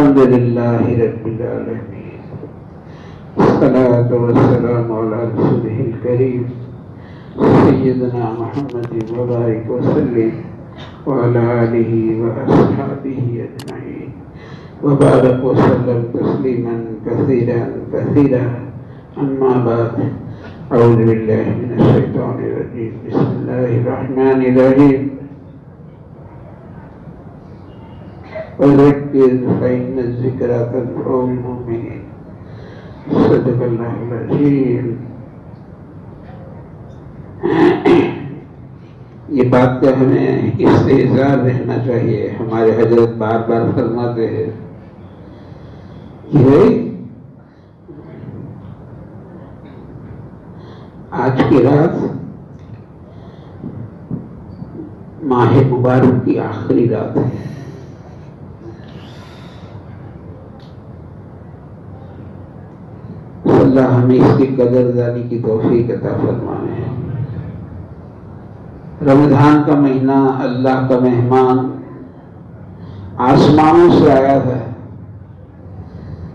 الحمد لله رب العالمين والصلاة والسلام على رسوله الكريم سيدنا محمد وبارك وسلم وعلى آله وأصحابه أجمعين وبارك وسلم تسليما كثيرا كثيرا. أما بعد، أعوذ بالله من الشيطان الرجيم. بسم الله الرحمن الرحيم. وذكر فإن الذكرى تنفع المؤمنين. صدق الله العظيم. یہ بات کا ہمیں استحضار رہنا چاہیے. ہمارے حضرت بار بار فرماتے ہیں کہ آج کی رات ماہ مبارک کی آخری رات ہے. اللہ ہمیں اس کی قدر دانی کی توفیق عطا فرمائے. رمضان کا مہینہ اللہ کا مہمان آسمانوں سے آیا تھا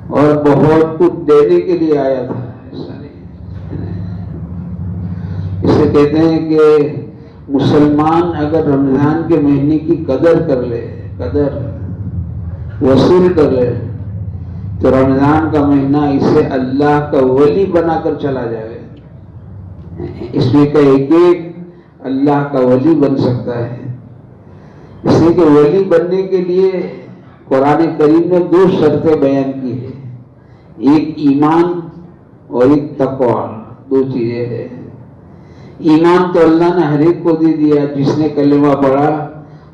اور بہت کچھ دینے کے لیے آیا تھا. ایسا نہیں. اسے کہتے ہیں کہ مسلمان اگر رمضان کے مہینے کی قدر کر لے، قدر وصول کر لے، تو رمضان کا مہینہ اسے اللہ کا ولی بنا کر چلا جائے. اس میں کا ایک ایک اللہ کا ولی بن سکتا ہے. اس لیے کہ ولی بننے کے لیے قرآن کریم نے 2 شرطیں بیان کی ہیں. ایک ایمان اور ایک تقوی. 2 چیزیں ہیں. ایمان تو اللہ نے ہر ایک کو دے دیا. جس نے کلمہ پڑھا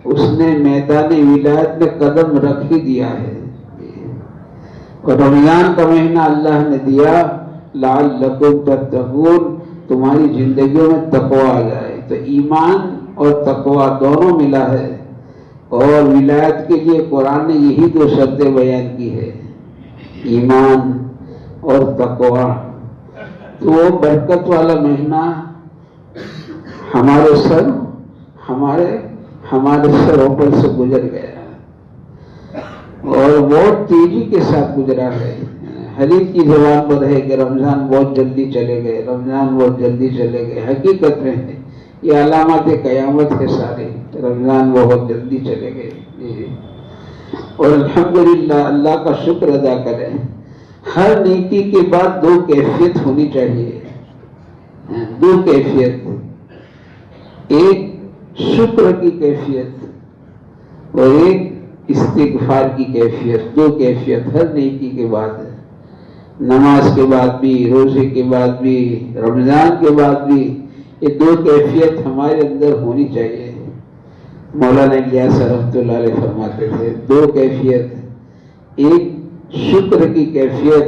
اس نے میدان ولایت میں قدم رکھ ہی دیا ہے. اور رمضان کا مہینہ اللہ نے دیا لعلکم تتقون، تمہاری زندگیوں میں تقوی آ جائے. تو ایمان اور تقوی دونوں ملا ہے. اور ولایت کے لیے قرآن نے یہی 2 شرطیں بیان کی ہے، ایمان اور تقوی. تو وہ برکت والا مہینہ ہمارے سروں پر سے گزر گیا اور بہت تیزی کے ساتھ گزرا ہے. ہر ایک کی زبان پر ہے کہ رمضان بہت جلدی چلے گئے، رمضان بہت جلدی چلے گئے. حقیقت میں یہ علامات قیامت ہے سارے. رمضان بہت جلدی چلے گئے. اور الحمدللہ اللہ کا شکر ادا کریں. ہر نیکی کے بعد 2 کیفیت ہونی چاہیے. 2 کیفیت. ایک شکر کی کیفیت اور ایک استغفار کی کیفیت. 2 کیفیت ہر نیکی کے بعد ہے. نماز کے بعد بھی، روزے کے بعد بھی، رمضان کے بعد بھی یہ 2 کیفیت ہمارے اندر ہونی چاہیے. مولانا الیاس رحمۃ اللہ علیہ فرماتے تھے 2 کیفیت. ایک شکر کی کیفیت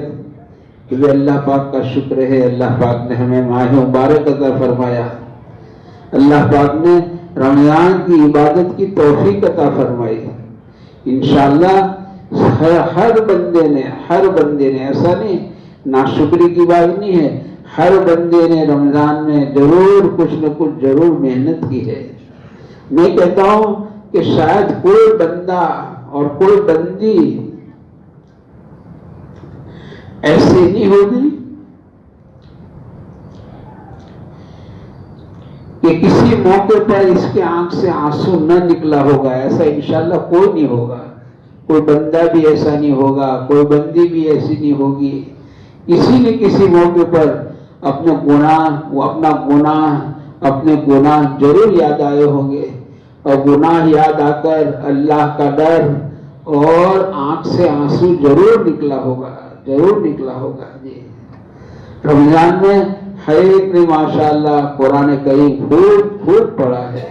کہ اللہ پاک کا شکر ہے. اللہ پاک نے ہمیں ماہ مبارک عطا فرمایا. اللہ پاک نے رمضان کی عبادت کی توفیق عطا فرمائی. انشاءاللہ ہر بندے نے ایسا نہیں، ناشکری کی بات نہیں ہے، ہر بندے نے رمضان میں ضرور کچھ نہ کچھ ضرور محنت کی ہے. میں کہتا ہوں کہ شاید کوئی بندہ اور کوئی بندی ایسی نہیں ہوگی کہ کسی موقع پر اس کے آنکھ سے آنسو نہ نکلا ہوگا. ایسا انشاءاللہ کوئی نہیں ہوگا. کوئی بندہ بھی ایسا نہیں ہوگا، کوئی بندی بھی ایسی نہیں ہوگی. کسی نہ کسی موقع پر اپنے گناہ ضرور یاد آئے ہوں گے. اور گناہ یاد آ کر اللہ کا ڈر اور آنکھ سے آنسو ضرور نکلا ہوگا. جی رمضان میں ہر ایک نے ماشاءاللہ قرآن کریم خوب پڑھا ہے.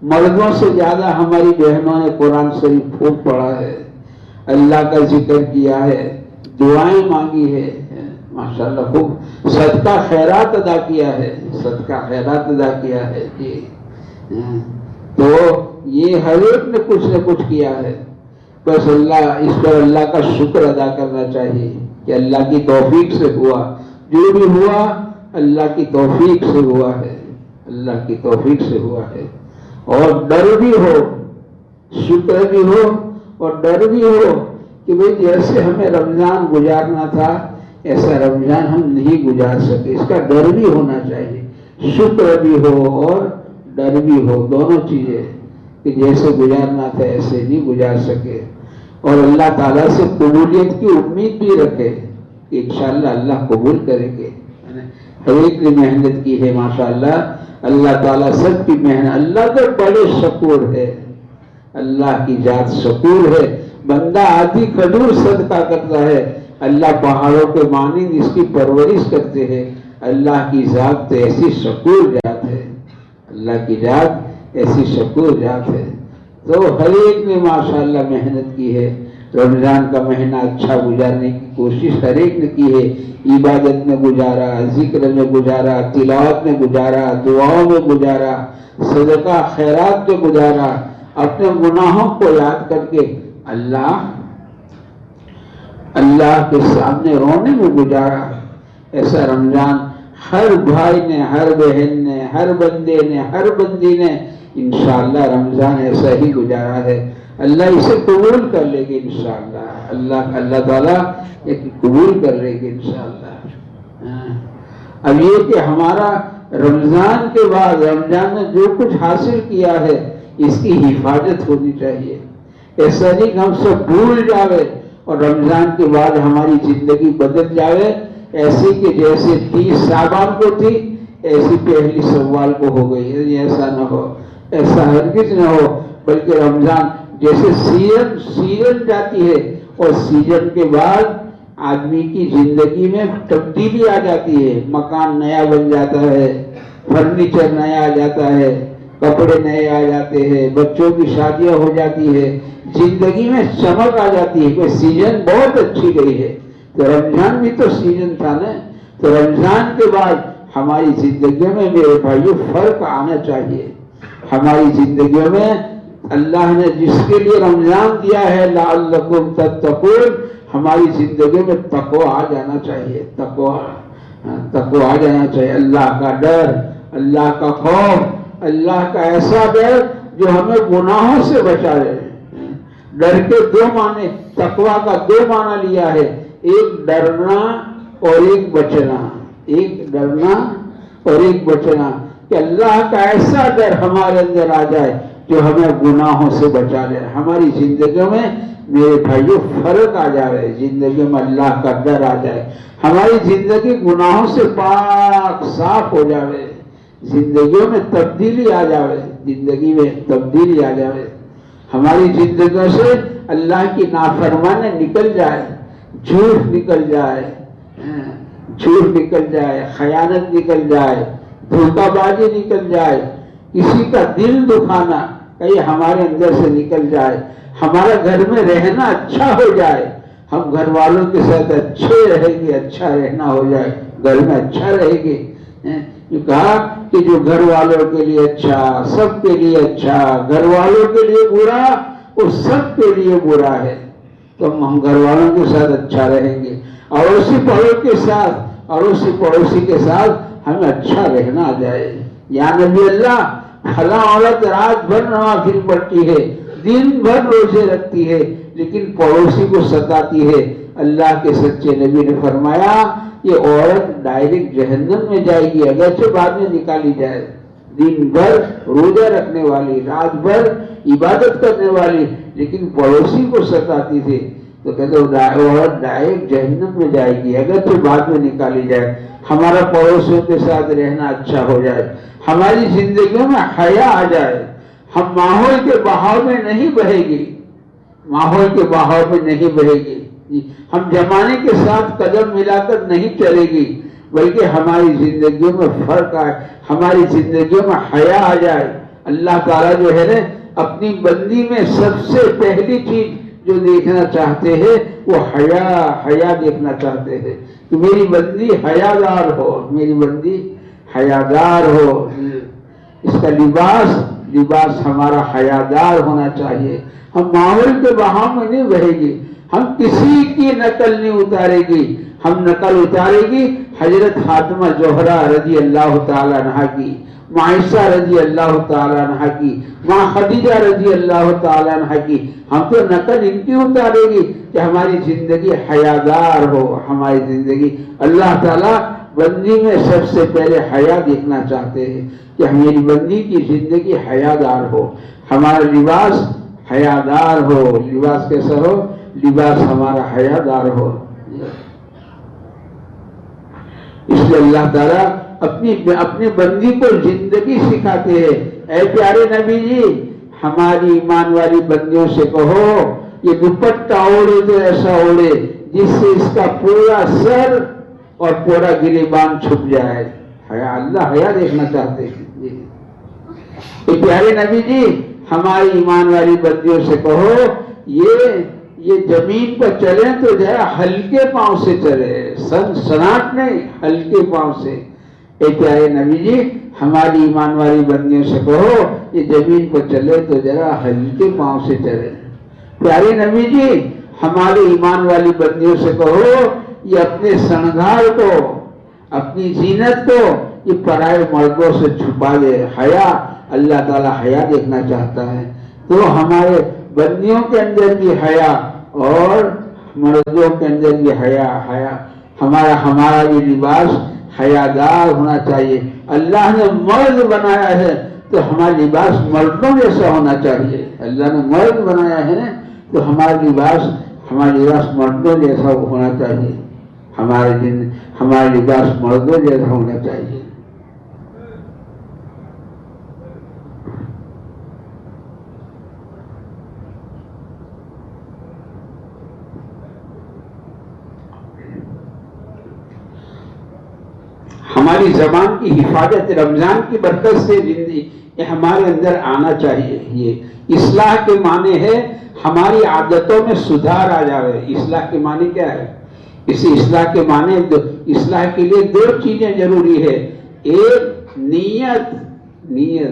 مردوں سے زیادہ ہماری بہنوں نے قرآن شریف خوب پڑھا ہے. اللہ کا ذکر کیا ہے، دعائیں مانگی ہے. ماشاءاللہ خوب صدقہ خیرات ادا کیا ہے. جی تو یہ ہر ایک نے کچھ نہ کچھ کیا ہے. بس اس پر اللہ کا شکر ادا کرنا چاہیے کہ اللہ کی توفیق سے ہوا. جو بھی ہوا اللہ کی توفیق سے ہوا ہے. اور ڈر بھی ہو، شکر بھی ہو اور ڈر بھی ہو کہ بھئی جیسے ہمیں رمضان گزارنا تھا ایسا رمضان ہم نہیں گزار سکے. اس کا ڈر بھی ہونا چاہیے، شکر بھی ہو اور ڈر بھی ہو، دونوں چیزیں، کہ جیسے گزارنا تھا ایسے نہیں گزار سکے. اور اللہ تعالیٰ سے قبولیت کی امید بھی رکھے کہ انشاءاللہ اللہ قبول کریں گے. ہر ایک نے محنت کی ہے ماشاءاللہ، اللہ تعالیٰ سب کی محنت. اللہ تو بڑے شکور ہے، اللہ کی ذات شکور ہے. بندہ آدھی کھجور صدقہ کرتا ہے، اللہ پہاڑوں کے مانند اس کی پرورش کرتے ہیں. اللہ کی ذات تو ایسی شکور ذات ہے، اللہ کی ذات ایسی شکور ذات ہے. تو ہر ایک نے ماشاءاللہ محنت کی ہے. رمضان کا مہینہ اچھا گزارنے کی کوشش ہر ایک نے کی ہے. عبادت میں گزارا، ذکر میں گزارا، تلاوت میں گزارا، دعاؤں میں گزارا، صدقہ خیرات میں گزارا، اپنے گناہوں کو یاد کر کے اللہ کے سامنے رونے میں گزارا. ایسا رمضان ہر بھائی نے، ہر بہن نے، ہر بندے نے، ہر بندی نے انشاءاللہ رمضان ایسا ہی گزارا ہے. اللہ اسے قبول کر لے گے انشاءاللہ. اللہ تعالیٰ قبول کر لے گے انشاءاللہ. اب یہ کہ ہمارا رمضان کے بعد رمضان میں جو کچھ حاصل کیا ہے اس کی حفاظت ہونی چاہیے. ایسا نہیں کہ ہم سب بھول جاوے اور رمضان کے بعد ہماری زندگی بدل جاوے ایسی کہ جیسے 30 شعبان کو تھی ایسی پہلی شوال کو ہو گئی. ایسا نہ ہو، ایسا ہرگز نہ ہو. بلکہ رمضان جیسے سیزن جاتی ہے اور سیزن کے بعد آدمی کی زندگی میں تبدیلی آ جاتی ہے. مکان نیا بن جاتا ہے، فرنیچر نیا آ جاتا ہے، کپڑے نئے آ جاتے ہیں، بچوں کی شادیاں ہو جاتی ہے، زندگی میں چمک آ جاتی ہے کہ سیزن بہت اچھی گئی ہے. تو رمضان بھی تو سیزن تھا نا. تو رمضان کے بعد ہماری زندگیوں میں میرے بھائیوں فرق آنا چاہیے. ہماری زندگیوں میں اللہ نے جس کے لیے رمضان دیا ہے لعلکم تتقون، ہماری زندگیوں میں تقویٰ آ جانا چاہیے. تقویٰ آ جانا چاہیے. اللہ کا ڈر، اللہ کا خوف، اللہ کا ایسا ڈر جو ہمیں گناہوں سے بچا لے. ڈر کے دو معنی، تقویٰ کا دو معنی لیا ہے، ایک ڈرنا اور ایک بچنا. ایک ڈرنا اور ایک بچنا، کہ اللہ کا ایسا ڈر ہمارے اندر آ جائے جو ہمیں گناہوں سے بچا لے. ہماری زندگیوں میں میرے بھائیوں فرق آ جائے، زندگیوں میں اللہ کا ڈر آ جائے، ہماری زندگی گناہوں سے پاک صاف ہو جائے، زندگیوں میں تبدیلی آ جائے، زندگی میں تبدیلی آ جائے. ہماری زندگیوں سے اللہ کی نافرمانی نکل جائے، جھوٹ نکل جائے، خیانت نکل جائے، دھوکہ بازی نکل جائے، کسی کا دل دکھانا کہیں ہمارے اندر سے نکل جائے، ہمارا گھر میں رہنا اچھا ہو جائے، ہم گھر والوں کے ساتھ اچھے رہیں گے، اچھا رہنا ہو جائے، گھر میں اچھا رہے گے. یہ کہا کہ جو گھر والوں کے لیے اچھا سب کے لیے اچھا، گھر والوں کے لیے برا وہ سب کے لیے برا ہے. تو ہم گھر والوں کے ساتھ اچھا رہیں گے، اڑوسی پڑوسی کے ساتھ ہمیں اچھا رہنا آ جائے. یا نبی اللہ، فلاں عورت رات بھر نوافل پڑھتی ہے، دن بھر روزے رکھتی ہے، لیکن پڑوسی کو ستاتی ہے. اللہ کے سچے نبی نے فرمایا یہ عورت ڈائریکٹ جہنم میں جائے گی، اگرچہ بعد میں نکالی جائے. دن بھر روزہ رکھنے والی، رات بھر عبادت کرنے والی، لیکن پڑوسی کو ستاتی تھی، تو کہتے عورت ڈائریکٹ جہنم میں جائے گی اگرچہ بعد میں نکالی جائے. ہمارا پڑوسیوں کے ساتھ رہنا اچھا ہو جائے، ہماری زندگیوں میں حیا آ جائے، ہم ماحول کے بہاؤ میں نہیں بہے گی، ماحول کے بہاؤ میں نہیں بہے گی، ہم زمانے کے ساتھ قدم ملا کر نہیں چلے گی، بلکہ ہماری زندگیوں میں فرق آئے، ہماری زندگیوں میں حیا آ جائے. اللہ تعالیٰ جو ہے نا اپنی بندی میں سب سے پہلی چیز جو دیکھنا چاہتے ہیں وہ حیا دیکھنا چاہتے ہیں کہ میری بندی حیادار ہو، میری بندی حیادار ہو. اس کا لباس ہمارا حیادار ہونا چاہیے. ہم ماحول کے بہاؤ میں نہیں بہے گی، ہم کسی کی نقل نہیں اتارے گی، ہم نقل اتارے گی حضرت فاطمہ زہرا رضی اللہ تعالیٰ عنہ کی، معائشہ رضی اللہ تعالیٰ عنہ کی، ماں خدیجہ رضی اللہ تعالیٰ عنہ کی، ہم تو نقل ان کی اتارے گی کہ ہماری زندگی حیادار ہو. ہماری زندگی، اللہ تعالیٰ بندی میں سب سے پہلے حیا دیکھنا چاہتے ہیں کہ میری بندی کی زندگی حیادار ہو، ہمارا لباس حیادار ہو. لباس کیسا ہو؟ لباس ہمارا حیادار ہو. اس لیے اللہ تعالیٰ اپنی بندی کو زندگی سکھاتے ہیں. اے پیارے نبی جی، ہماری ایمان والی بندیوں سے کہو یہ دوپٹہ اوڑے تو ایسا اوڑے جس سے اس کا پورا سر اور پورا گریبان چھپ جائے. اللہ حیا دیکھنا چاہتے ہیں. اے پیارے نبی جی، ہماری ایمان والی بندیوں سے کہو یہ زمین پر چلیں تو ذرا ہلکے پاؤں سے چلے، سناٹ نہیں، ہلکے پاؤں سے. اے پیارے نبی جی، ہماری ایمان والی بندیوں سے کہو یہ زمین پر چلے تو ذرا ہلکے پاؤں سے چلے. پیارے نبی جی، ہماری ایمان والی بندیوں سے کہو یہ اپنے سنگھار کو، اپنی زینت کو یہ پرائے مردوں سے چھپا دے. حیا، اللہ تعالیٰ حیا دیکھنا چاہتا ہے. تو ہمارے بندیوں کے اندر بھی حیا اور مردوں کے اندر بھی حیا. ہمارا یہ لباس حیادار ہونا چاہیے. اللہ نے مرد بنایا ہے تو ہمارا لباس مردوں جیسا ہونا چاہیے. اللہ نے مرد بنایا ہے تو ہمارا لباس مردوں جیسا ہونا چاہیے. ہمارا لباس مردوں جیسا ہونا چاہیے. ہماری زبان کی حفاظت رمضان کی برکت سے زندگی ہمارے اندر آنا چاہیے. یہ اصلاح کے معنی ہے ہماری عادتوں میں سدھار آ جائے. اصلاح کے معنی کیا ہے؟ اسی اصلاح کے معنی اصلاح کے لیے دو چیزیں ضروری ہے. ایک نیت،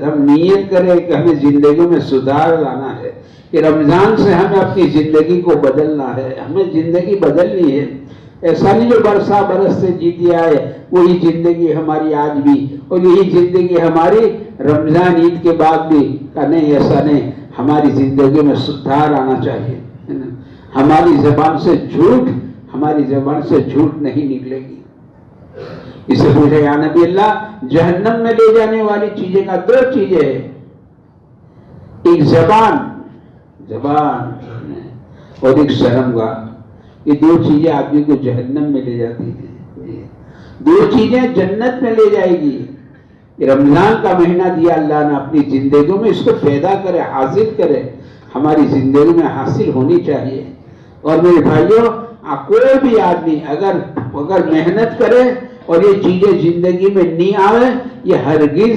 ہم نیت کریں کہ ہمیں زندگی میں سدھار لانا ہے، کہ رمضان سے ہمیں اپنی زندگی کو بدلنا ہے، ہمیں زندگی بدلنی ہے. ایسا نہیں جو برس سے جیتی آئے وہی زندگی ہماری آج بھی اور یہی زندگی ہماری رمضان عید کے بعد بھی. نہیں، ایسا نہیں. ہماری زندگی میں سدھار آنا چاہیے. ہماری زبان سے جھوٹ نہیں نکلے گی. اسے پوچھا یا نبی اللہ، جہنم میں لے جانے والی چیزیں کا دو چیزیں ہیں. ایک زبان اور ایک شرمگاہ. یہ دو چیزیں آدمی کو جہنم میں لے جاتی ہیں. دو چیزیں جنت میں لے جائے گی. رمضان کا مہینہ دیا اللہ نے اپنی زندگیوں میں، اس کو پیدا کرے، حاصل کرے. ہماری زندگی میں حاصل ہونی چاہیے. اور میرے بھائیوں، کوئی بھی آدمی اگر محنت کرے اور یہ چیزیں زندگی میں نہیں آئے، یہ ہرگز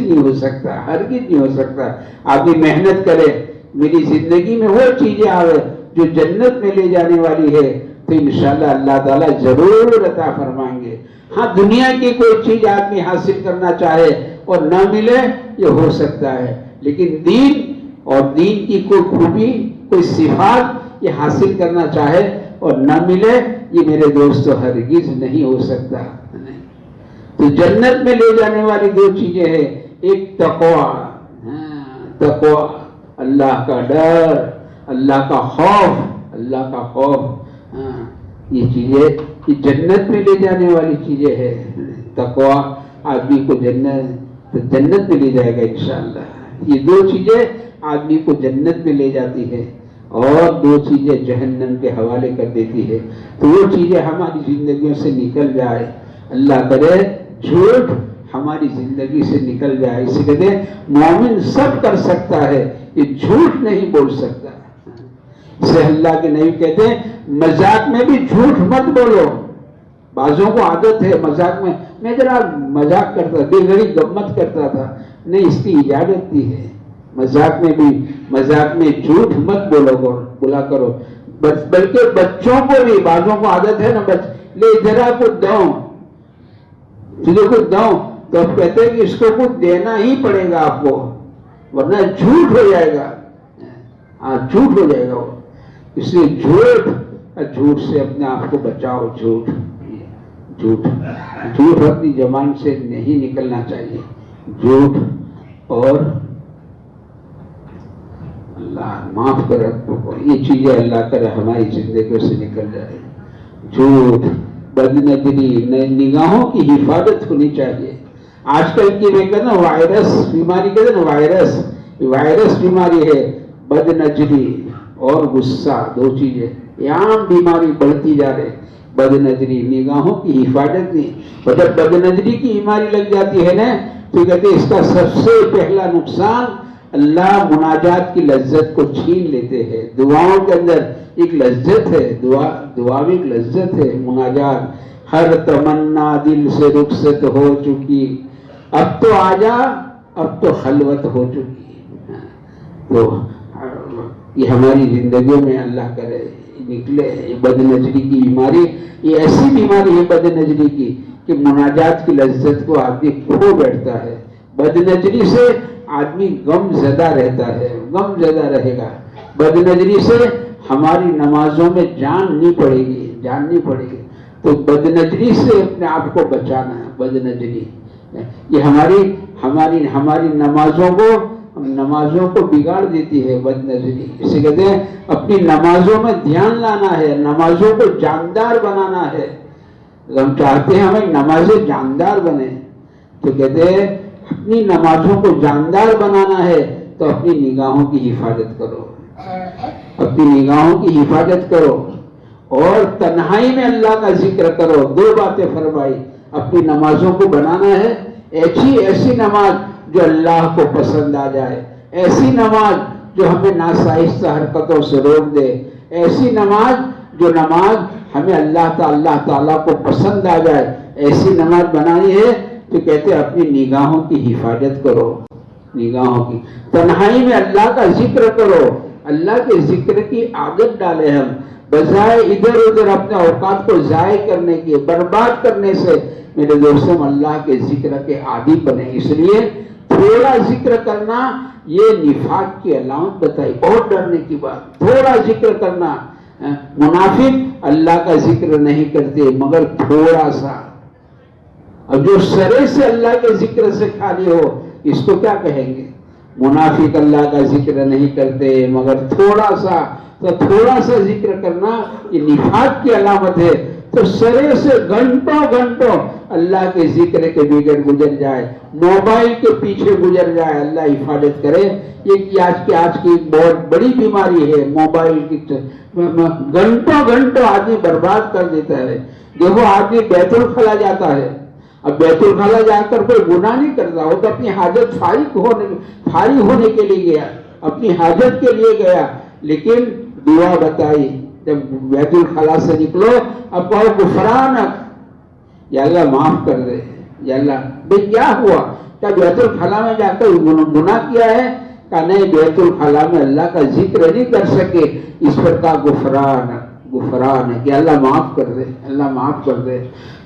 نہیں ہو سکتا. آدمی محنت کرے، میری زندگی میں وہ چیزیں آئے جو جنت میں لے جانے والی ہے، تو انشاءاللہ اللہ تعالیٰ ضرور عطا فرمائیں گے. ہاں، دنیا کی کوئی چیز آدمی حاصل کرنا چاہے اور نہ ملے، یہ ہو سکتا ہے. لیکن دین کی کوئی خوبی، کوئی صفات یہ حاصل کرنا چاہے اور نہ ملے، یہ میرے دوستو ہرگز نہیں ہو سکتا. تو جنت میں لے جانے والی دو چیزیں ہیں. ایک تقوی، اللہ کا ڈر، اللہ کا خوف. یہ چیزیں یہ جنت میں لے جانے والی چیزیں ہیں. تقوی آدمی کو جنت میں لے جائے گا انشاءاللہ. یہ دو چیزیں آدمی کو جنت میں لے جاتی ہے اور دو چیزیں جہنم کے حوالے کر دیتی ہے. تو وہ چیزیں ہماری زندگیوں سے نکل جائے. اللہ کرے جھوٹ ہماری زندگی سے نکل جائے. اسے کہتے ہیں مومن سب کر سکتا ہے، یہ جھوٹ نہیں بول سکتا. اسے اللہ کے نبی کہتے ہیں مذاق میں بھی جھوٹ مت بولو. بعضوں کو عادت ہے مذاق میں ذرا مذاق کرتا تھا، بے گھڑی گمت کرتا تھا. نہیں، اس کی اجازت دی ہے. مذاق میں جھوٹ مت بولا کرو. بلکہ بچوں کو بھی، بعضوں کو عادت ہے نا، لے ذرا کچھ دو تو اب کہتے ہیں کہ اس کو کچھ دینا ہی پڑے گا آپ کو، ورنہ جھوٹ ہو جائے گا. جھوٹ ہو جائے گا وہ. اس لیے جھوٹ سے اپنے آپ کو بچاؤ. جھوٹ جھوٹ اپنی زبان سے نہیں نکلنا چاہیے. جھوٹ اور اللہ معاف کرے, یہ چیزیں اللہ کرے ہماری زندگیوں سے نکل جائے. جھوٹ, بدنظری, نگاہوں کی حفاظت ہونی چاہیے. آج کل کی میں کہنا وائرس بیماری کہتے ہیں نا, وائرس بیماری ہے بد نظری اور غصہ, دو چیزیں یہ عام بیماری بڑھتی جا رہی. بد نظری, نگاہوں کی حفاظت نہیں. اور جب بد نظری کی بیماری لگ جاتی ہے نا تو کہتے ہیں اس کا سب سے پہلا نقصان اللہ مناجات کی لذت کو چھین لیتے ہیں. دعاؤں کے اندر ایک لذت ہے, دعا بھی ایک لذت ہے. مناجات, ہر تمنا دل سے رخصت ہو چکی, اب تو آجا, اب تو خلوت ہو چکی. تو یہ ہماری زندگیوں میں اللہ کرے نکلے بد نظری کی بیماری. یہ ایسی بیماری ہے بد نظری کی کہ مناجات کی لذت کو آدمی کھو بیٹھتا ہے. بد نظری سے آدمی غم زدہ رہتا ہے, غم زدہ رہے گا. بد نظری سے ہماری نمازوں میں جان نہیں پڑے گی. تو بد نظری سے اپنے آپ کو بچانا ہے. بد نظری یہ ہماری نمازوں کو بگاڑ دیتی ہے. بد نظری اسے کہتے ہیں اپنی نمازوں میں دھیان لانا ہے, نمازوں کو جاندار بنانا ہے. ہم چاہتے ہیں ہمیں نمازیں جاندار بنے, تو کہتے ہیں اپنی نمازوں کو جاندار بنانا ہے تو اپنی نگاہوں کی حفاظت کرو, اپنی نگاہوں کی حفاظت کرو اور تنہائی میں اللہ کا ذکر کرو. دو باتیں فرمائی, اپنی نمازوں کو بنانا ہے ایسی نماز جو اللہ کو پسند آ جائے, ایسی نماز جو ہمیں ناشائستہ حرکتوں سے روک دے, ایسی نماز ہمیں اللہ تعالیٰ کو پسند آ جائے, ایسی نماز بنانی ہے. تو کہتے ہیں اپنی نگاہوں کی حفاظت کرو, نگاہوں کی. تنہائی میں اللہ کا ذکر کرو, اللہ کے ذکر کی عادت ڈالے ہم, بجائے ادھر ادھر اپنے اوقات کو ضائع کرنے کی, برباد کرنے سے. میرے دوستوں اللہ کے ذکر کے عادی بنے. اس لیے تھوڑا ذکر کرنا یہ نفاق کی علامت بتائی, بہت ڈرنے کی بات. تھوڑا ذکر کرنا, منافق اللہ کا ذکر نہیں کرتے مگر تھوڑا سا. اب جو سرے سے اللہ کے ذکر سے خالی ہو اس کو کیا کہیں گے؟ منافق اللہ کا ذکر نہیں کرتے مگر تھوڑا سا. تو تھوڑا سا ذکر کرنا یہ نفاق کی علامت ہے. تو سرے سے گھنٹوں اللہ کے ذکر کے بغیر گزر جائے, موبائل کے پیچھے گزر جائے, اللہ حفاظت کرے. یہ آج کی بہت بڑی بیماری ہے موبائل کی. گھنٹوں آدمی برباد کر دیتا ہے. دیکھو آدمی بیت الخلا جاتا ہے, اب بیت الخلا جا کر کوئی گناہ نہیں کرتا, وہ تو اپنی حاجت فارغ ہونے کے لیے گیا, اپنی حاجت کے لیے گیا. لیکن دعا بتائی جب بیت الخلا سے نکلو, اب کہو غفرانک, یا اللہ معاف کر دے. یا اللہ بھئی کیا ہوا, کیا بیت الخلا میں جا کر گناہ کیا ہے؟ کہ نہیں, بیت الخلا میں اللہ کا ذکر نہیں کر سکے, اس پر کہا غفران ہے کہ اللہ معاف کر دے, اللہ معاف کر دے.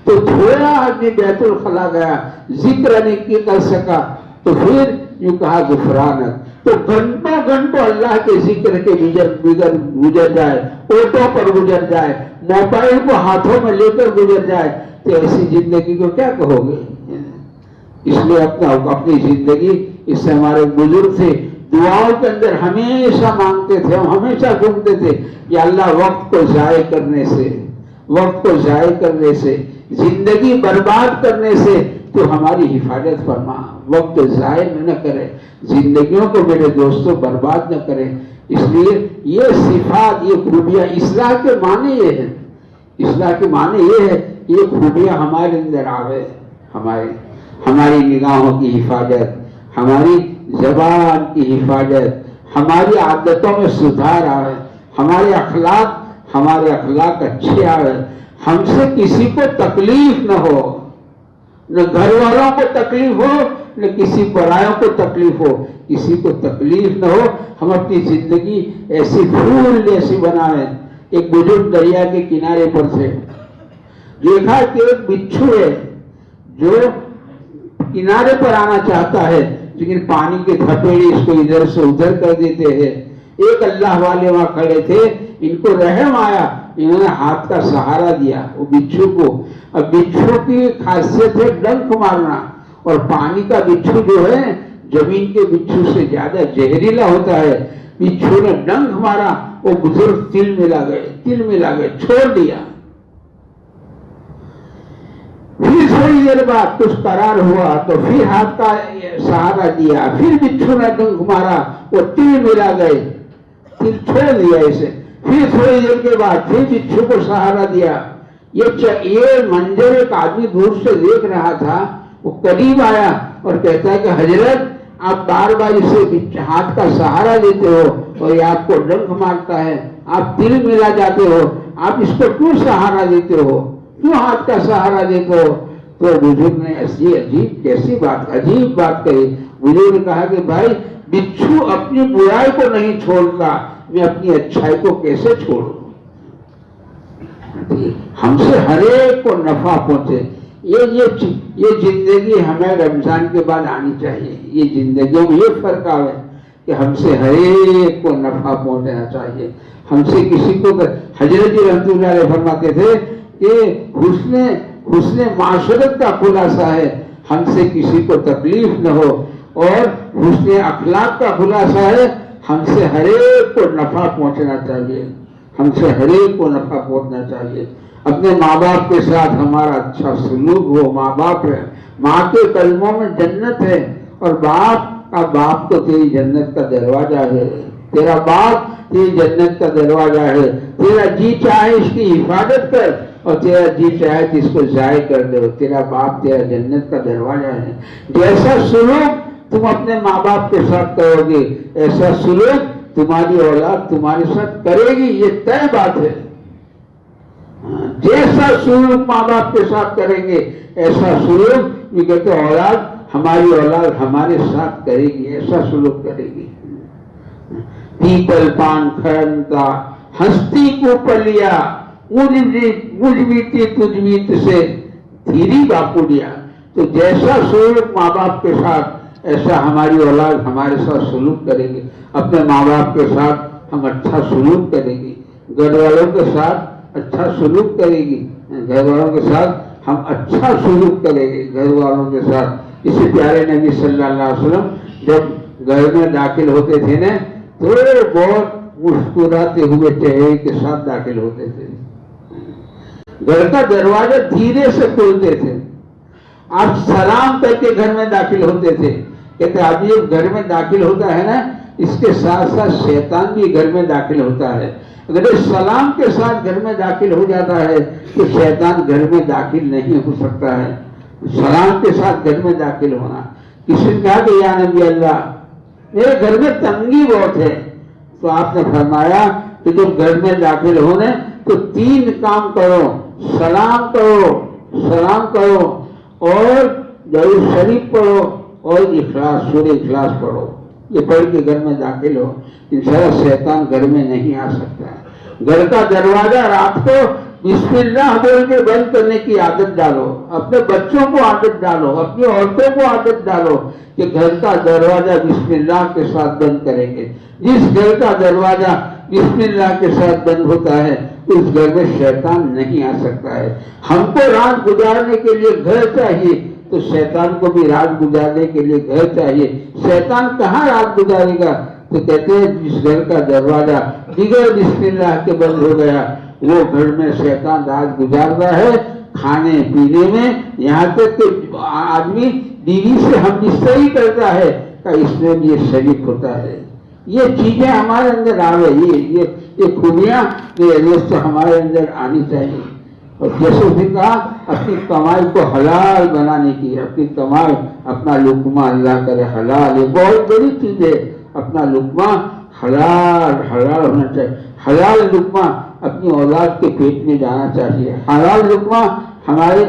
تو تھوڑا آدمی بیت الخلا گیا, ذکر نہیں کر سکا, تو پھر یوں کہا غفرانک. تو گھنٹوں اللہ کے ذکر کے گزر جائے, اوٹو پر گزر جائے, موبائل کو ہاتھوں میں لے کر گزر جائے, تو ایسی زندگی کو کیا کہو گے؟ اس لیے اپنی زندگی, اس سے ہمارے بزرگ تھے دعاؤں کے اندر ہمیشہ مانگتے تھے, ہم ہمیشہ گھومتے تھے یا اللہ وقت کو ضائع کرنے سے, زندگی برباد کرنے سے تو ہماری حفاظت فرما, وقت ضائع نہ کرے, زندگیوں کو میرے دوستوں برباد نہ کرے. اس لیے یہ صفات, یہ خوبیاں, اصلاح کے معنی یہ ہے, اصلاح کے معنی یہ ہے یہ خوبیاں ہمارے اندر آوے. ہماری نگاہوں کی حفاظت, ہماری زبان کی حفاظت, ہماری عادتوں میں سدھار آئے, ہمارے اخلاق اچھے آئے, ہم سے کسی کو تکلیف نہ ہو, نہ گھر والوں کو تکلیف ہو, نہ کسی پرایوں کو تکلیف ہو, کسی کو تکلیف نہ ہو. ہم اپنی زندگی ایسی پھول جیسی بنائیں. ایک بزرگ دریا کے کنارے پر تھے, دیکھا کہ ایک بچھو ہے جو کنارے پر آنا چاہتا ہے لیکن پانی کے تھپیڑے اس کو ادھر سے ادھر کر دیتے ہیں. ایک اللہ والے وہاں کھڑے تھے، ان کو رحم آیا، انہوں نے ہاتھ کا سہارا دیا وہ بچھو کو۔ اب بچھو کی خاصیت ہے ڈنک مارنا، اور پانی کا بچھو جو ہے زمین کے بچھو سے زیادہ زہریلا ہوتا ہے۔ بچھو نے ڈنک مارا، وہ بزرگ تل ملا گئے، چھوڑ دیا۔ پھر تھوڑی دیر بعد کچھ قرار ہوا تو پھر ہاتھ کا سہارا دیا، پھر بچھو نے ڈنک مارا، وہ تل ملا گئے، تل چھوڑ دیا اسے۔ پھر تھوڑی دیر کے بعد پھر بچھو کو سہارا دیا۔ یہ منظر ایک آدمی دور سے دیکھ رہا تھا، وہ قریب آیا اور کہتا ہے کہ حضرت آپ بار بار اسے ہاتھ کا سہارا دیتے ہو اور یہ آپ کو ڈنک مارتا ہے، آپ تل ملا جاتے ہو، آپ اس کو کیوں سہارا دیتے ہو، کیوں ہاتھ کا سہارا دیتے ہو؟ تو بزرگ نے ایسی عجیب بات کہی۔ بزرگ نے کہا کہ بھائی بچھو اپنی برائی کو نہیں چھوڑتا، میں اپنی اچھائی کو کیسے چھوڑوں؟ ہم سے ہر ایک کو نفع پہنچے، یہ زندگی ہمیں رمضان کے بعد آنی چاہیے۔ یہ زندگیوں میں یہ فرق آئے کہ ہم سے ہر ایک کو نفع پہنچنا چاہیے، ہم سے کسی کو۔ حضرت جی رحمۃ اللہ علیہ فرماتے تھے کہ حسن معاشرت کا خلاصہ ہے ہم سے کسی کو تکلیف نہ ہو، اور حسن اخلاق کا خلاصہ ہے ہم سے ہر ایک کو نفع پہنچنا چاہیے، ہم سے ہر ایک کو نفع پہنچنا چاہیے۔ اپنے ماں باپ کے ساتھ ہمارا اچھا سلوک ہو۔ ماں باپ ہے، ماں کے قدموں میں جنت ہے، اور باپ تو تیری جنت کا دروازہ ہے، تیرا باپ تیری جنت کا دروازہ ہے۔ تیرا جی چاہے اس کی حفاظت کر اور تیرا جی چاہے تو اس کو ضائع کر دے، تیرا باپ تیرا جنت کا دروازہ ہے۔ جیسا سلوک تم اپنے ماں باپ کے ساتھ کرو گے، ایسا سلوک تمہاری اولاد تمہارے ساتھ کرے گی، یہ طے بات ہے۔ جیسا سلوک ماں باپ کے ساتھ کریں گے ایسا سلوک یہ کہتے ہماری اولاد ہمارے ساتھ کرے گی، ایسا سلوک کرے گی۔ پیپل پان کھڑنتا ہستی کو پلیا، مجھ بیتی تجھ بیت سے دھیری باپوڑیا۔ تو جیسا سلوک ماں باپ کے ساتھ ایسا ہماری اولاد ہمارے ساتھ سلوک کرے گی۔ اپنے ماں باپ کے ساتھ ہم اچھا سلوک کرے گی، گھر والوں کے ساتھ اچھا سلوک کرے گی، گھر والوں کے ساتھ ہم اچھا سلوک کریں گے، گھر والوں کے ساتھ۔ اسی پیارے نبی صلی اللہ علیہ وسلم جب گھر میں داخل ہوتے تھے نا تو بہت مسکراتے ہوئے چہرے کے ساتھ داخل ہوتے تھے، گھر کا دروازہ دھیرے سے کھولتے تھے، آپ سلام کر کے گھر میں داخل ہوتے تھے۔ کہتے اب یہ گھر میں داخل ہوتا ہے نا، اس کے ساتھ ساتھ شیطان بھی گھر میں داخل ہوتا ہے۔ اگر سلام کے ساتھ گھر میں داخل ہو جاتا ہے تو شیطان گھر میں داخل نہیں ہو سکتا ہے۔ سلام کے ساتھ گھر میں داخل ہونا۔ کسی نے کہا کہ یا نبی اللہ میرے گھر میں تنگی بہت ہے، تو آپ نے فرمایا کہ جب گھر میں داخل ہونے تو 3 کام کرو، سلام کرو اور درود شریف پڑھو اور سورہ اخلاص پڑھو۔ یہ پڑھ کے گھر میں داخل ہو، انشاءاللہ شیطان گھر میں نہیں آ سکتا ہے۔ گھر کا دروازہ رات کو بسم اللہ بول کے بند کرنے کی عادت ڈالو، اپنے بچوں کو عادت ڈالو، اپنی عورتوں کو عادت ڈالو کہ گھر کا دروازہ بسم اللہ کے ساتھ بند کریں گے۔ جس گھر کا دروازہ بسم اللہ کے ساتھ بند ہوتا ہے اس گھر میں شیطان نہیں آ سکتا ہے۔ ہم کو رات گزارنے کے لیے گھر چاہیے تو شیطان کو بھی رات گزارنے کے لیے گھر چاہیے۔ شیطان کہاں رات گزارے گا؟ تو کہتے ہیں جس گھر کا دروازہ بغیر بسم اللہ کے بند ہو گیا وہ گھر میں شیطان رات گزارتا ہے، کھانے پینے میں، یہاں تک کہ آدمی بیوی سے ہم بستری کرتا ہے کہ اس میں بھی یہ شریک ہوتا ہے۔ یہ چیزیں ہمارے اندر آوے، یہ خوبیاں میرے دوست ہمارے اندر آنی چاہیے۔ اور جیسے اس نے کہا اپنی کمائی کو حلال بنانے کی، اپنی کمائی اپنا لقمہ اللہ کرے حلال، یہ بہت بڑی چیز ہے۔ اپنا لقمہ حلال ہونا چاہیے، حلال لقمہ اپنی اولاد کے پیٹ میں جانا چاہیے، حلال لقمہ ہمارے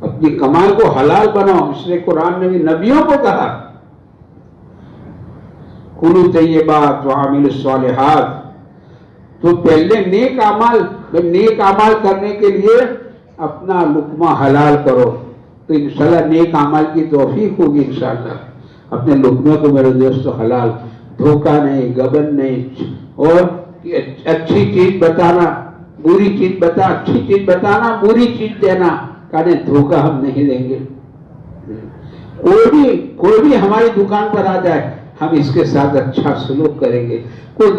اپنی کمائی کو حلال بناؤ۔ اس لیے قرآن نے بھی نبیوں کو کہا کلوا طیبات وعملوا الصالحات۔ تو پہلے نیک اعمال کرنے کے لیے اپنا لقمہ حلال کرو تو انشاءاللہ نیک عمل کی توفیق ہوگی انشاءاللہ. اپنے لقمے کو میرے دوستو حلال، دھوکہ نہیں، گبن نہیں، اور اچھی چیز بتانا بری چیز اچھی چیز بتانا بری چیز دینا، کہنے دھوکہ ہم نہیں دیں گے. کوئی بھی ہماری دکان پر آ جائے ہم اس کے ساتھ اچھا سلوک کریں گے. کوئی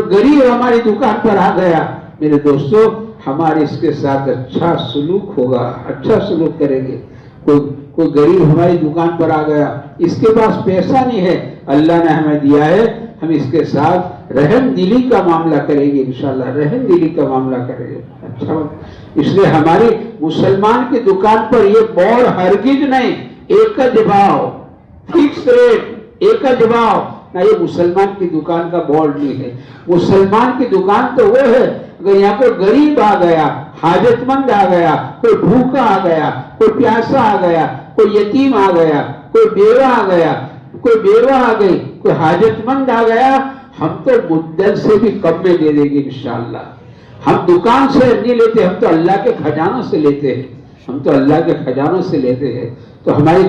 غریب ہماری دکان پر آ گیا میرے دوستو، ہمارے اس کے ساتھ اچھا سلوک ہوگا، اچھا سلوک کریں گے. کوئی غریب ہماری دکان پر آ گیا، اس کے پاس پیسہ نہیں ہے، اللہ نے ہمیں دیا ہے، ہم اس کے ساتھ رحم دلی کا معاملہ کریں گے انشاءاللہ، رحم دلی کا معاملہ کریں گے. اچھا، اس لیے ہماری مسلمان کی دکان پر یہ بور ہرگز نہیں، ایک بھاؤ، فکس ریٹ، ایک بھاؤ نہ، یہ مسلمان کی دکان کا بورڈ نہیں ہے. مسلمان کی دکان تو وہ ہے اگر یہاں کوئی غریب آ گیا، حاجت مند آ گیا، کوئی بھوکا آ گیا، کوئی پیاسا آ گیا، کوئی یتیم آ گیا، کوئی بیوہ آ گیا، کوئی بیوہ آ گئی، کوئی حاجت مند آ گیا، ہم تو مدت سے بھی کم میں دے دیں گے انشاءاللہ. ہم دکان سے نہیں لیتے، ہم تو اللہ کے خزانوں سے لیتے ہیں، ہم تو اللہ کے خزانوں سے لیتے ہیں. تو ہماری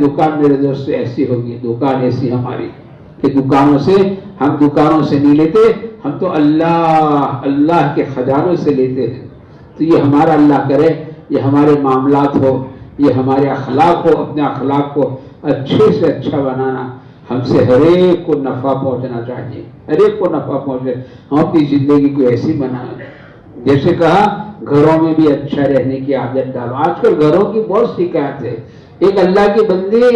دکان میرے دوست ایسی ہوگی، دکان ایسی ہماری کہ دکانوں سے نہیں لیتے، ہم تو اللہ کے خزانوں سے لیتے ہیں. تو یہ ہمارا اللہ کرے یہ ہمارے معاملات ہو، یہ ہمارے اخلاق ہو، اپنے اخلاق کو اچھے سے اچھا بنانا. ہم سے ہر ایک کو نفع پہنچنا چاہیے، ہر ایک کو نفع پہنچے. ہم اپنی زندگی کو ایسی بنائیں، جیسے کہا گھروں میں بھی اچھا رہنے کی عادت ڈالو. آج کل گھروں کی بہت شکایت ہے. ایک اللہ کی بندی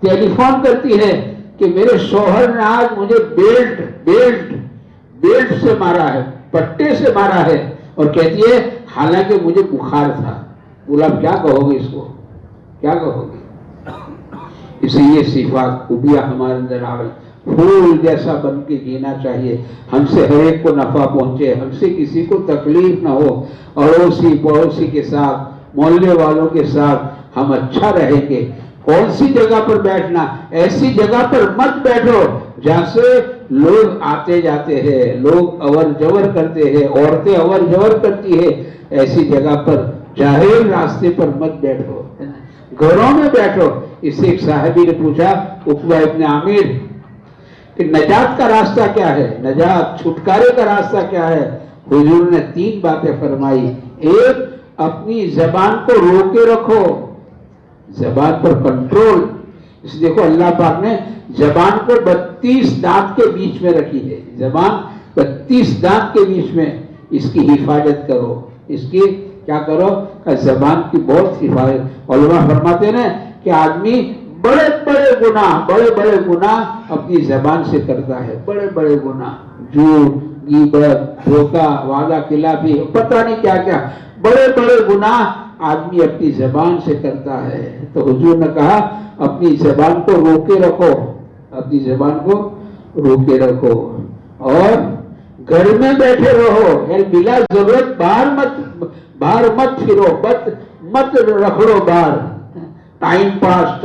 ٹیلی فون کرتی ہے کہ میرے شوہر نے آج مجھے بیلٹ سے مارا ہے، پٹے سے مارا ہے، اور کہتی ہے حالانکہ مجھے بخار تھا. بولا کیا کہو گے اس کو، کیا کہو گے؟ اسی یہ صفات خوبیاں ہمارے اندر آئے. پھول جیسا بن کے جینا چاہیے، ہم سے ہر ایک کو نفع پہنچے، ہم سے کسی کو تکلیف نہ ہو، اڑوسی پڑوسی کے ساتھ، محلے والوں کے ساتھ ہم اچھا رہیں گے. کون سی جگہ پر بیٹھنا، ایسی جگہ پر مت بیٹھو جہاں سے لوگ آتے جاتے ہیں، لوگ اور جور کرتے ہیں، عورتیں اور جور کرتی ہے. ایسی جگہ پر جاہل راستے پر مت بیٹھو، گھروں میں بیٹھو. اس سے ایک صحابی نے پوچھا عقبہ ابن عامر کہ نجات کا راستہ کیا ہے، نجات چھٹکارے کا راستہ کیا ہے؟ حضور نے 3 باتیں فرمائی. ایک، اپنی زبان کو روکے رکھو، زبان پر کنٹرول. اس دیکھو اللہ پاک نے زبان کو 32 دانت کے بیچ میں رکھی ہے، زبان 32 دانت کے بیچ میں، اس کی حفاظت کرو. اس کی کیا کرو کہ زبان کی بہت حفاظت. علماء فرماتے ہیں کہ آدمی بڑے بڑے گناہ اپنی زبان سے کرتا ہے، بڑے بڑے گناہ، جھوٹ، غیبت، دھوکہ، وعدہ خلافی، پتہ نہیں کیا کیا بڑے بڑے گناہ آدمی اپنی زبان سے کرتا ہے. تو حضور نے کہا اپنی زبان کو روکے رکھو، اپنی زبان کو روکے رکھو. اور گھر میں بیٹھے رہو، بلا ضرورت باہر مت پھرو، مت رکھو باہر. ٹائم پاس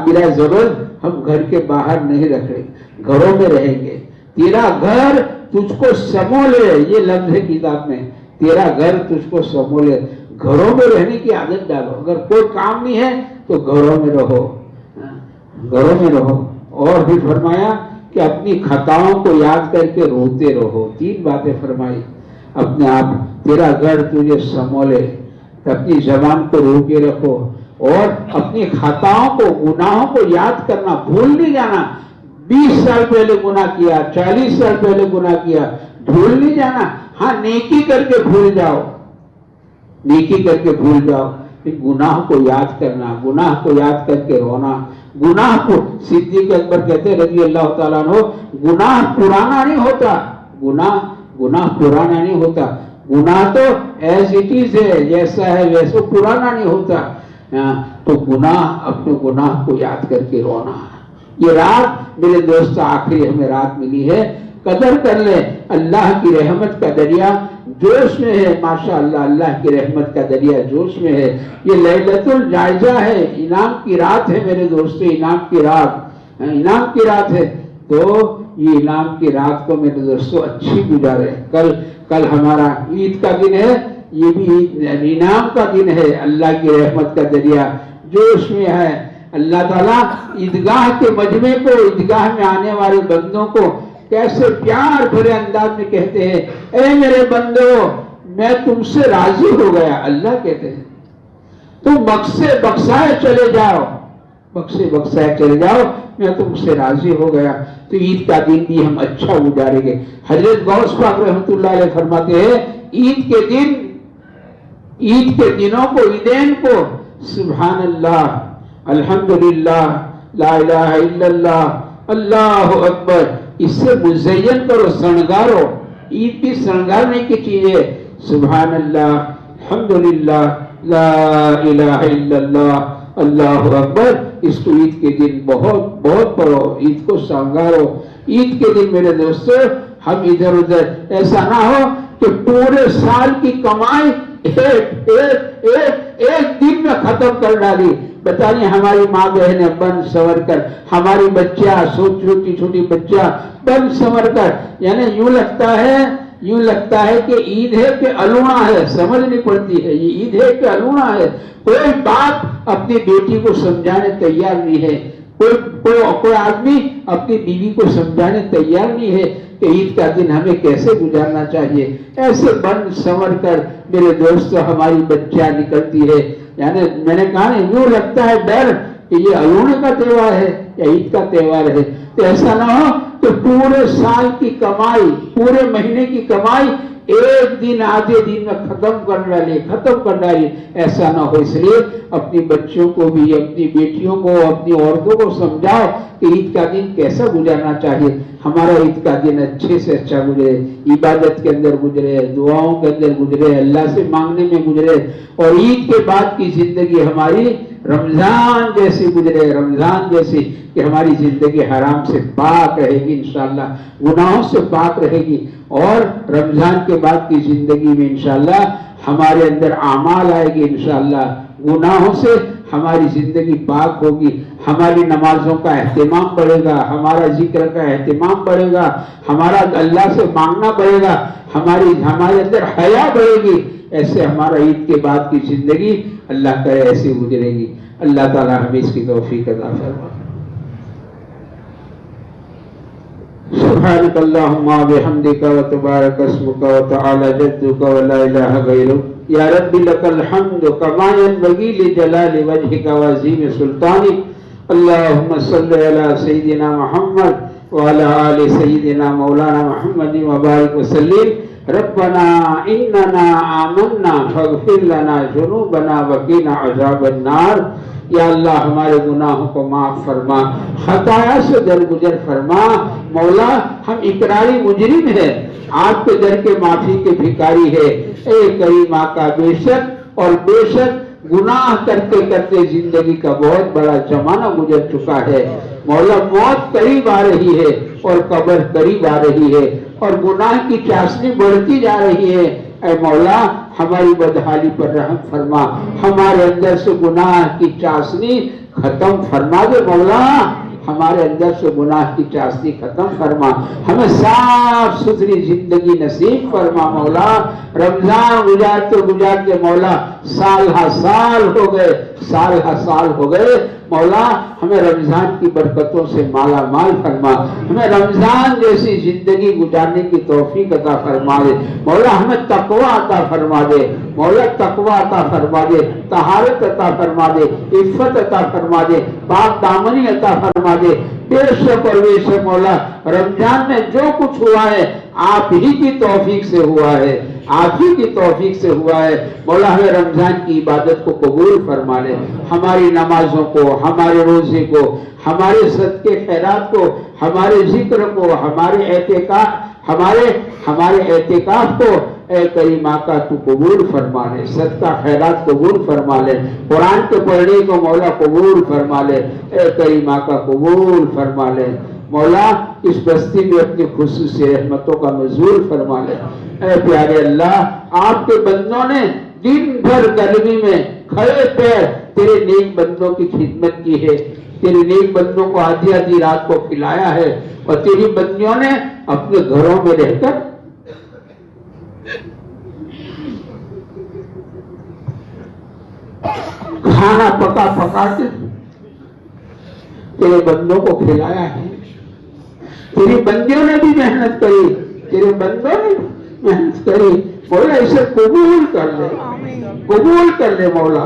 بلا ضرورت ہم گھر کے باہر نہیں رکھ رہے، گھروں میں رہیں گے. تیرا گھر تجھ کو سمولے، یہ لفظ ہے کتاب میں، تیرا گھر تجھ کو سمولے. گھروں میں رہنے کی عادت ڈالو. اگر کوئی کام نہیں ہے تو گھروں میں رہو، گھروں میں رہو. اور بھی فرمایا کہ اپنی خطاؤں کو یاد کر کے روتے رہو. 3 باتیں فرمائی. اپنے آپ تیرا گھر تجھے سمولے، اپنی زبان کو روکے رکھو، اور اپنی خطاؤں کو، گناہوں کو یاد کرنا، بھول نہیں جانا. 20 سال پہلے گناہ کیا، 40 سال پہلے گناہ کیا، بھول نہیں جانا. ہاں نیکی کر کے بھول جاؤ، نیکی کر کے بھول جاؤ. گناہ کو یاد کرنا، گناہ کو یاد کر کے رونا. گناہ کو صدیق اکبر کہتے رضی اللہ تعالیٰ عنہ، گناہ پرانا نہیں ہوتا، گناہ پرانا نہیں ہوتا. گناہ تو ایز اٹ از ہے، جیسا ہے ویسا، پرانا نہیں ہوتا. تو اپنے گناہ کو یاد کر کے رونا. یہ رات میرے دوست آخری ہمیں رات ملی ہے، قدر کر لیں. اللہ کی رحمت کا دریا جوش میں ہے، ماشاءاللہ اللہ کی رحمت کا دریا جوش میں ہے. یہ لیلۃ الجائزہ ہے، انعام کی رات ہے میرے دوستو، انعام کی رات ہے. تو یہ انعام کی رات کو میرے دوستو اچھی گزارے. کل ہمارا عید کا دن ہے. یہ بھی انعام کا دن ہے، اللہ کی رحمت کا ذریعہ جو اس میں ہے۔ اللہ تعالیٰ عیدگاہ کے مجمع کو، عیدگاہ میں آنے والے بندوں کو کیسے پیار بھرے انداز میں کہتے ہیں، اے میرے بندو میں تم سے راضی ہو گیا۔ اللہ کہتے ہیں تم بخشے بخشائے چلے جاؤ، بخشے بخشائے چلے جاؤ، میں تم سے راضی ہو گیا۔ تو عید کا دن بھی ہم اچھا گزاریں گے۔ حضرت غوث پاک رحمۃ اللہ علیہ فرماتے ہیں عید کے دن، عید کے دنوں کو، عیدین کو سبحان اللہ، الحمدللہ، لا الہ الا اللہ، اللہ اکبر، اس سے مزین کرو، سنگارو۔ عید بھی سنگارنے کی چیز ہے۔ سبحان اللہ، الحمدللہ، لا الہ الا اللہ، اللہ اکبر، اس کو عید کے دن بہت بہت پڑھو، عید کو سنگارو۔ عید کے دن میرے دوستو ہم ادھر ادھر ایسا نہ ہو کہ پورے سال کی کمائی ایک دن میں ختم کر ڈالی۔ بتائیے ہماری ماں بہنیں بن سنور کر، ہماری بچیاں چھوٹی چھوٹی بچیاں بن سنور کر، یعنی یوں لگتا ہے کہ عید ہے کہ الونا ہے، سمجھ نہیں پڑتی ہے یہ عید ہے کہ الونا ہے۔ کوئی باپ اپنی بیٹی کو سمجھانے تیار نہیں ہے، کوئی آدمی اپنی بیوی کو سمجھانے تیار نہیں ہے کہ عید کا دن ہمیں کیسے گزارنا چاہیے۔ ایسے بن سنور کر میرے دوستو ہماری بچیاں نکلتی ہے، یعنی میں نے کہا نا یوں لگتا ہے ڈر کہ یہ الونے کا تہوار ہے یا عید کا تہوار ہے۔ تو ایسا نہ ہو کہ پورے سال کی کمائی، پورے مہینے کی کمائی ایک دن آدھے دن میں ختم کر ڈالی، ایسا نہ ہو۔ اس لیے اپنی بچیوں کو بھی، اپنی بیٹیوں کو، اپنی عورتوں کو سمجھاؤ کہ عید کا دن کیسا گزارنا چاہیے۔ ہمارا عید کا دن اچھے سے اچھا گزرے، عبادت کے اندر گزرے، دعاؤں کے اندر گزرے، اللہ سے مانگنے میں گزرے، اور عید کے بعد کی زندگی ہماری رمضان جیسی گزرے، رمضان جیسی کہ ہماری زندگی حرام سے پاک رہے گی، انشاءاللہ گناہوں سے پاک رہے گی، اور رمضان کے بعد کی زندگی میں انشاءاللہ ہمارے اندر اعمال آئے گی، انشاءاللہ گناہوں سے ہماری زندگی پاک ہوگی، ہماری نمازوں کا اہتمام بڑھے گا، ہمارا ذکر کا اہتمام بڑھے گا، ہمارا اللہ سے مانگنا بڑھے گا، ہمارے اندر حیا بڑھے گی۔ ایسے ہمارا عید کے بعد کی زندگی اللہ کرے ایسی گزرے گی۔ اللہ تعالی ہمیں اس کی توفیق عطا فرمائے۔ سبحانك اللهم وبحمدك وتبارك اسمك وتعالى جدك ولا اله غيرك يا رب لك الحمد كما ينبغي لجلال وجهك وعظيم سلطانك اللهم صل على سيدنا محمد وعلى آل سيدنا مولانا محمد وبارك وسلم ربنا اننا آمنا فاغفر لنا ذنوبنا وقنا عذاب النار۔ یا اللہ ہمارے گناہوں کو معاف فرما، خطایا سے درگزر فرما۔ مولا ہم اقراری مجرم ہیں، آپ کے در کے معافی کے بھکاری ہے۔ اے کریم آقا، بے شک اور بے شک گناہ کرتے کرتے زندگی کا بہت بڑا زمانہ گزر چکا ہے۔ مولا موت قریب آ رہی ہے اور قبر قریب آ رہی ہے اور گناہ کی چاشنی بڑھتی جا رہی ہے۔ اے مولا ہماری بدحالی پر رحم فرما، ہمارے اندر سے گناہ کی چاشنی ختم فرما دے مولا، ہمارے اندر سے گناہ کی چاشنی ختم فرما، ہمیں صاف ستھری زندگی نصیب فرما مولا۔ رمضان گزارتے مولا سال ہا سال ہو گئے مولا، ہمیں رمضان کی برکتوں سے مالا مال فرما، ہمیں رمضان جیسی زندگی گزارنے کی توفیق عطا فرما دے مولا، ہمیں تقوی عطا فرما دے مولا، تقوی عطا فرما دے، طہارت عطا فرما دے، عفت عطا فرما دے، پاک دامنی عطا فرما دے۔ بے شک اور بے شک مولا رمضان میں جو کچھ ہوا ہے آپ ہی کی توفیق سے ہوا ہے، آپ ہی کی توفیق سے ہوا ہے مولا۔ ہمیں رمضان کی عبادت کو قبول فرما لے، ہماری نمازوں کو، ہمارے روزے کو، ہمارے صدقے خیرات کو، ہمارے ذکر کو، ہمارے اعتکاف کو اے کریم آقا تو قبول فرما لے، صدقہ خیرات قبول فرما لے، قرآن کے پڑھنے کو مولا قبول فرما لے، اے کریم آقا قبول فرما لے مولا۔ اس بستی میں اپنی خصوصی رحمتوں کا نزول فرما لے۔ اے پیارے اللہ، آپ کے بندوں نے دن بھر گرمی میں کھڑے پیر تیرے نیک بندوں کی خدمت کی ہے، تیرے نیک بندوں کو آدھی آدھی رات کو کھلایا ہے، اور تیری بندیوں نے اپنے گھروں میں رہ کر کھانا پکا پکا کے تیرے بندوں کو کھلایا ہے. تیری بندیوں نے بھی محنت کری, تیرے بندوں نے محنت کری. مولا اسے قبول کر لے, قبول کر لے مولا,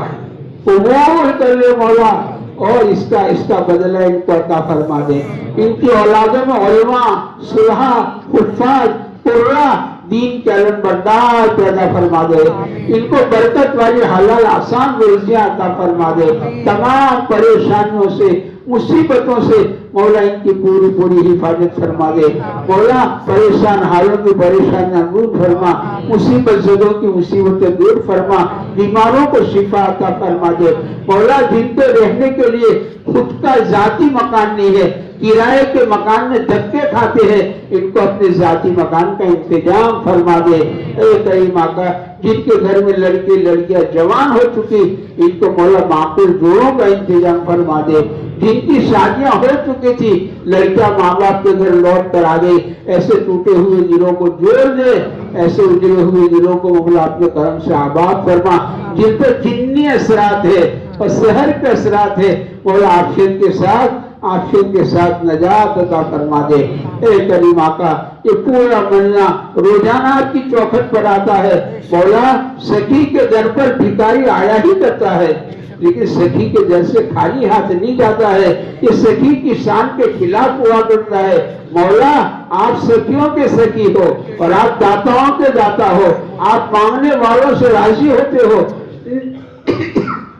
قبول کر لے مولا, اور اس کا بدلہ ان کو عطا فرما دے. ان کی اولادوں میں علماء, صلحاء, حفاظ, قراء, دین کے علم بردار پیدا فرما دے. ان کو برکت والی حلال آسان روزیاں عطا فرما دے. تمام پریشانیوں سے, مصیبتوں سے مولا ان کی پوری پوری حفاظت فرما دے. مولا پریشان حالوں کی پریشانیاں دور فرما, مصیبت زدوں کی مصیبتیں دور فرما, بیماروں کو شفا عطا فرما دے. مولا جن کے رہنے کے لیے خود کا ذاتی مکان نہیں ہے, کرائے کے مکان میں دھکے کھاتے ہیں, ان کو اپنے ذاتی مکان کا انتظام فرما دے. اے کریم آقا, جن کے گھر میں لڑکے لڑکیاں جوان ہو چکی, ان کو مولا معقول جوڑوں کا انتظام فرما دے. جن کی شادیاں ہو چکی تھی, لڑکیاں ماں باپ کے گھر لوٹ کر آ گئی, ایسے ٹوٹے ہوئے دلوں کو جوڑ دے, ایسے اجڑے ہوئے دلوں کو مولا اپنے کرم سے آباد فرما. جن پر جنی اثرات ہے اور سحر کے اثرات ہے, مولا عافیت کے ساتھ نجات عطا فرما دے. اے کریم آقا, یہ پورا مہینہ روزانہ آپ کی چوکھٹ پر آتا ہے. مولا سخی کے در پر بھکاری آیا ہی کرتا ہے, لیکن سخی کے در سے خالی ہاتھ نہیں جاتا ہے. یہ سخی کی شان کے خلاف ہوا کرتا ہے. مولا آپ سخیوں کے سخی ہو اور آپ داتاؤں کے داتا ہو. آپ مانگنے والوں سے راضی ہوتے ہو,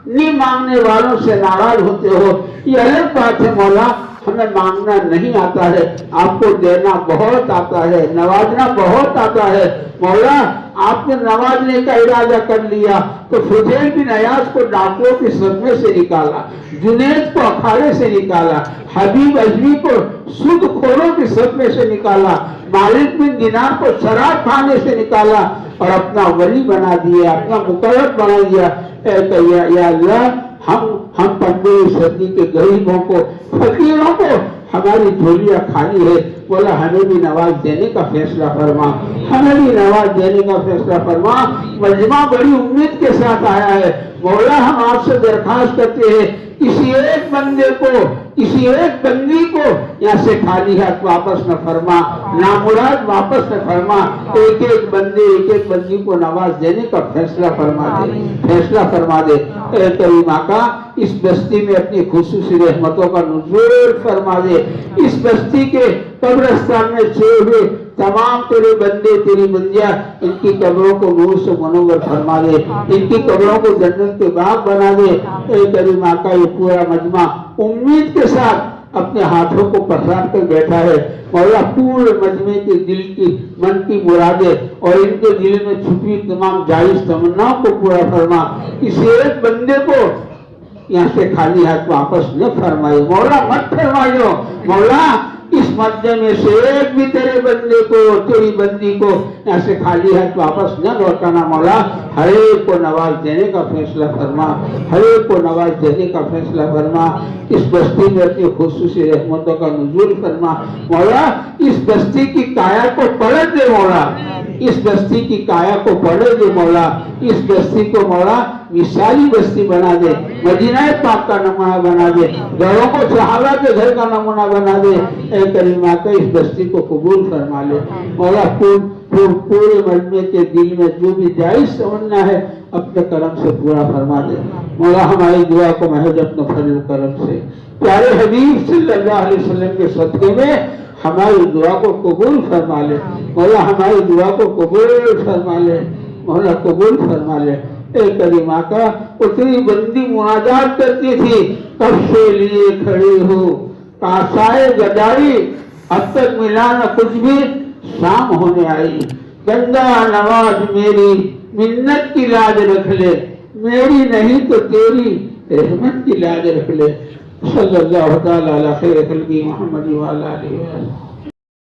نہیں مانگنے والوں سے ناراض ہوتے ہو. یہ الگ بات ہے مولا, ہمیں مانگنا نہیں آتا ہے, آپ کو دینا بہت آتا ہے, نوازنا بہت آتا ہے. مولا آپ نے نوازنے کا ارادہ کر لیا تو فضیل بن عیاض کو ڈاکوؤں کے صدمے سے نکالا, جنید کو اکھاڑے سے نکالا, حبیب اجمی کو سود خوروں کے صدمے سے نکالا, مالک بن دینار کو شراب کھانے سے نکالا, اور اپنا ولی بنا دیا, اپنا مقرب بنا دیا. یا اللہ, ہم 15ویں صدی کے غریبوں کو, فقیروں کو, ہماری جھولیاں خالی ہے. بولا ہمیں بھی نواز دینے کا فیصلہ فرما, ہمیں بھی نواز دینے کا فیصلہ فرما. مجمع بڑی امید کے ساتھ آیا ہے. مولا ہم آپ سے درخواست کرتے ہیں, کسی ایک بندے کو, کسی ایک بندی کو یہاں سے خالی ہاتھ واپس نہ فرما, نامراد واپس نہ فرما. ایک ایک بندی کو نواز دینے کا فیصلہ فرما دے, فیصلہ فرما دے. اے کریم آقا, اس بستی میں اپنی خصوصی رحمتوں کا نزول فرما دے. اس بستی کے قبرستان میں سوئے ہوئے تمام تیرے بندے, تیری بندیاں, ان کی قبروں کو نور سے منور فرما دے, ان کی قبروں کو جنت کے باغ بنا دے. اے کریم آقا, یہ پورا مجمع امید کے ساتھ اپنے ہاتھوں کو پسار کر بیٹھا ہے. مولا پورے مجمع کے دل کی, من کی مرادیں اور ان کے دل میں چھپی تمام جائز تمناؤں کو پورا فرما. کسی ایک بندے کو یہاں سے خالی ہاتھ واپس نہ فرمائے مولا, مت فرمائیو. مولا اس مجمع میں سے ایک بھی تیرے بندے کو, تیری بندی کو یہاں سے خالی ہاتھ واپس نہ لوٹانا. مولا ہر ایک کو نواز دینے کا فیصلہ فرما, ہر ایک کو نواز دینے کا فیصلہ فرما. اس بستی میں اپنی خصوصی رحمتوں کا نزول فرما. مولا اس بستی کی کایا کو پلٹ دے مولا, اس بستی کی کایا کو پلٹ دے مولا. اس بستی کو مولا مثالی بستی بنا دے, مدینہ پاک کا نمونہ بنا دے, گھروں کو صحابہ کے گھر کا نمونہ بنا دے. اے کریم آقا, اس بستی کو قبول فرما لے. مولا پورے مجمع کے دل میں جو بھی جائز تمنا ہے اپنے کرم سے پورا فرما دے. مولا ہماری دعا کو محض اپنے فضل کرم سے پیارے حبیب صلی اللہ علیہ وسلم کے صدقے میں ہماری دعا کو قبول فرما لے. مولا ہماری دعا کو قبول فرما لے, مولا قبول فرما لے. اے کریم آقا, اتنی بندی مناجات کرتی تھی, کب سے لیے کھڑی ہو کاسائے گدائی, اب تک ملا نہ کچھ بھی, شام ہونے آئی. بندہ نواز میری منت کی لاج رکھ لے, میری نہیں تو تیری رحمت کی لاج رکھ لے. صلی اللہ تعالی علی خیر خلقی محمد وعلی آلہ وسلم.